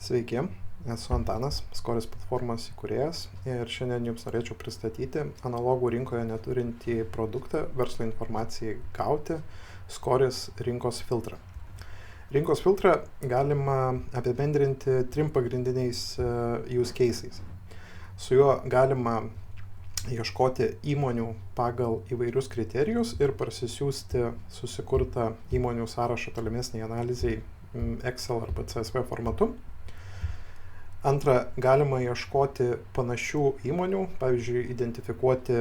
Sveiki, esu Antanas, Skoris platformos įkūrėjas ir šiandien jums norėčiau pristatyti analogų rinkoje neturintį produktą verslo informacijai gauti Skoris rinkos filtrą. Rinkos filtrą galima apibendrinti trim pagrindiniais use cases. Su juo galima ieškoti įmonių pagal įvairius kriterijus ir parsisiųsti susikurtą įmonių sąrašą tolimesniai analizai Excel arba CSV formatu. Antra, galima ieškoti panašių įmonių, pavyzdžiui, identifikuoti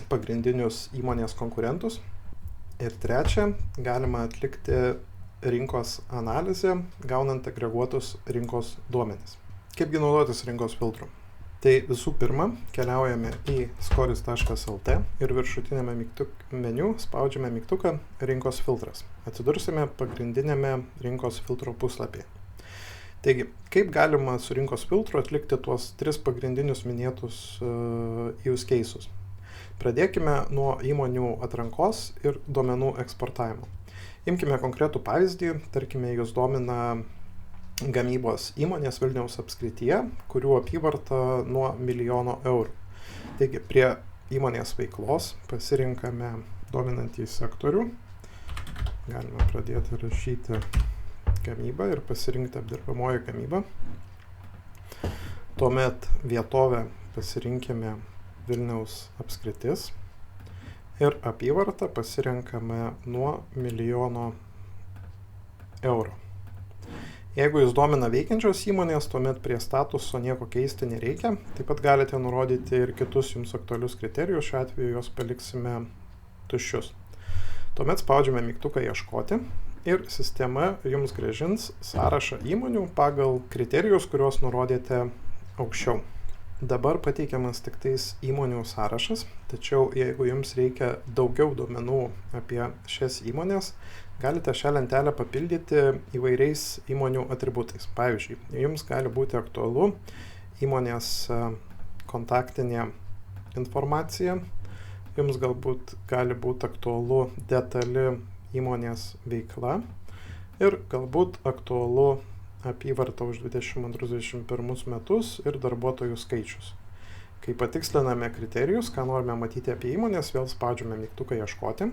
pagrindinius įmonės konkurentus. Ir trečia, galima atlikti rinkos analizę, gaunant agreguotus rinkos duomenis. Kaipgi naudotis rinkos filtru? Tai visų pirma, keliaujame į skoris.lt ir viršutinėme meniu spaudžiame mygtuką rinkos filtras. Atsidursime pagrindinėme rinkos filtro puslapyje. Taigi, kaip galima su rinkos filtru atlikti tuos tris pagrindinius minėtus use cases? Pradėkime nuo įmonių atrankos ir duomenų eksportavimo. Imkime konkretų pavyzdį, tarkime, jūs domina gamybos įmonės Vilniaus apskrityje, kurių apyvarta nuo 1 milijono eurų. Taigi, prie įmonės veiklos pasirinkame dominantį sektorių. Galime pradėti rašyti gamybą ir pasirinkti apdirbamoji gamyba. Tuomet vietovę pasirinkime Vilniaus apskritis ir apyvartą pasirenkame nuo 1 milijono eurų. Jeigu jūs domina veikiančios įmonės, tuomet prie statuso nieko keisti nereikia. Taip pat galite nurodyti ir kitus jums aktualius kriterijus, šiuo atveju juos paliksime tuščius. Tuomet spaudžiame mygtuką ieškoti ir sistema jums grąžins sąrašą įmonių pagal kriterijus, kuriuos nurodėte aukščiau. Dabar pateikiamas tik tais įmonių sąrašas, tačiau jeigu jums reikia daugiau duomenų apie šias įmonės, galite šią lentelę papildyti įvairiais įmonių atributais. Pavyzdžiui, jums gali būti aktualu įmonės kontaktinė informacija, jums galbūt gali būti aktualu detali įmonės veikla ir galbūt aktualu apyvarta už 2022-2021 metus ir darbuotojų skaičius. Kai patiksliname kriterijus, ką norime matyti apie įmonės, vėl spaudžiame mygtuką ieškoti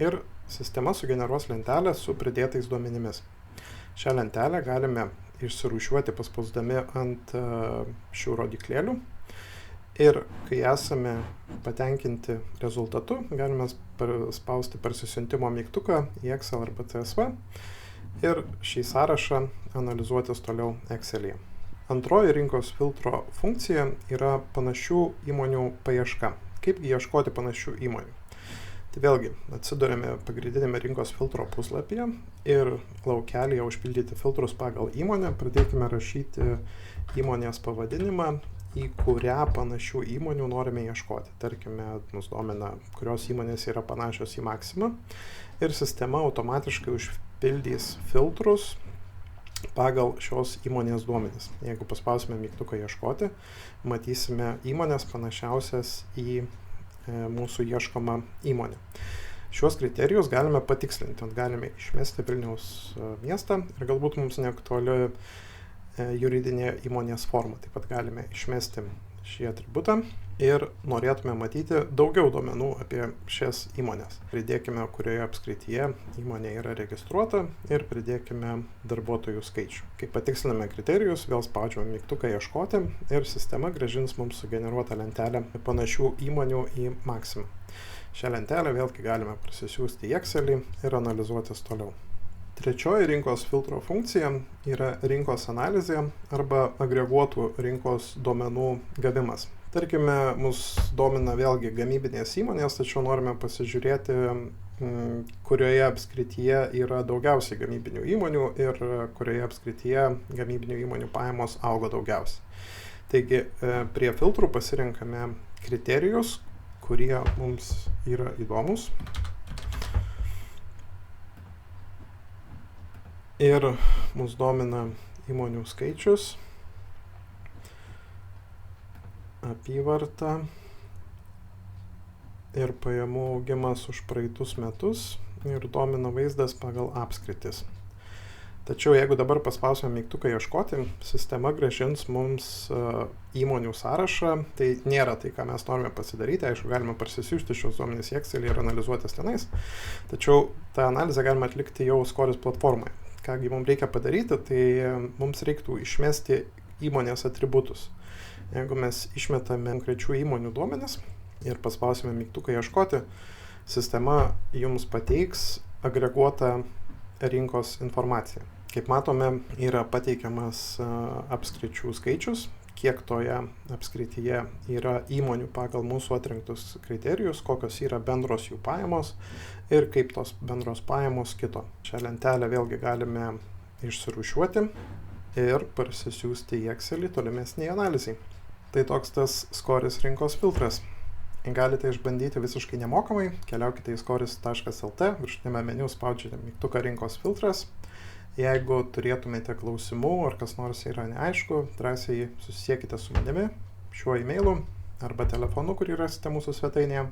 ir sistema sugeneruos lentelę su pridėtais duomenimis. Šią lentelę galime išsirūšiuoti paspausdami ant šių rodiklėlių ir kai esame patenkinti rezultatu, galime spausti parsisiuntimo mygtuką į Excel arba CSV ir šį sąrašą analizuotis toliau Excel'yje. Antroji rinkos filtro funkcija yra panašių įmonių paieška. Kaipgi ieškoti panašių įmonių? Tai vėlgi, atsiduriame pagrindinėme rinkos filtro puslapyje ir laukelyje užpildyti filtrus pagal įmonę, pradėkime rašyti įmonės pavadinimą, į kurią panašių įmonių norime ieškoti. Tarkime, mus domina, kurios įmonės yra panašios į Maxima ir sistema automatiškai užpildys filtrus pagal šios įmonės duomenis. Jeigu paspausime mygtuką ieškoti, matysime įmonės panašiausias į mūsų ieškomą įmonę. Šiuos kriterijus galime patikslinti, galime išmesti Vilniaus miestą ir galbūt mums neaktuali juridinė įmonės forma. Taip pat galime išmesti šį atributą ir norėtume matyti daugiau duomenų apie šias įmonės. Pridėkime, kurioje apskrityje įmonė yra registruota ir pridėkime darbuotojų skaičių. Kai patiksliname kriterijus, vėl spaudžiame mygtuką ieškoti ir sistema grąžins mums sugeneruotą lentelę panašių įmonių į Maxima. Šią lentelę vėlgi galime prasisiųsti į Excel'į ir analizuotis toliau. Trečioji rinkos filtro funkcija yra rinkos analizė arba agreguotų rinkos duomenų gavimas. Tarkime, mus domina vėlgi gamybinės įmonės, tačiau norime pasižiūrėti, kurioje apskrityje yra daugiausiai gamybinių įmonių ir kurioje apskrityje gamybinių įmonių pajamos auga daugiausiai. Taigi, prie filtrų pasirenkame kriterijus, kurie mums yra įdomus. Ir mus domina įmonių skaičius, apyvarta ir pajamų augimas už praeitus metus ir domina vaizdas pagal apskritis. Tačiau jeigu dabar paspausime mygtuką ieškoti, sistema grąžins mums įmonių sąrašą. Tai nėra tai, ką mes norime pasidaryti. Aišku, galime parsisiųsti šios duomenys į Excelį ir analizuotis tenais. Tačiau tą analizę galime atlikti jau Scoris platformoje. Kągi mums reikia padaryti, tai mums reiktų išmesti įmonės atributus. Jeigu mes išmetame konkrečių įmonių duomenis ir paspausime mygtuką ieškoti, sistema jums pateiks agreguotą rinkos informaciją. Kaip matome, yra pateikiamas apskričių skaičius, kiek toje apskrityje yra įmonių pagal mūsų atrinktus kriterijus, kokios yra bendros jų pajamos ir kaip tos bendros pajamos kito. Šią lentelę vėlgi galime išsirūšiuoti ir parsisiųsti į Excelį tolimesniai analizai. Tai toks tas Scoris rinkos filtras. Galite išbandyti visiškai nemokamai, keliaukite į scoris.lt, viršutiniame meniu spaudžiate mygtuką rinkos filtras. Jeigu turėtumėte klausimų ar kas nors yra neaišku, drąsiai susisiekite su manimi šiuo e-mailu arba telefonu, kurį rasite mūsų svetainėje.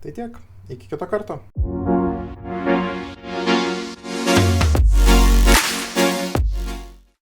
Tai tiek, iki kito karto.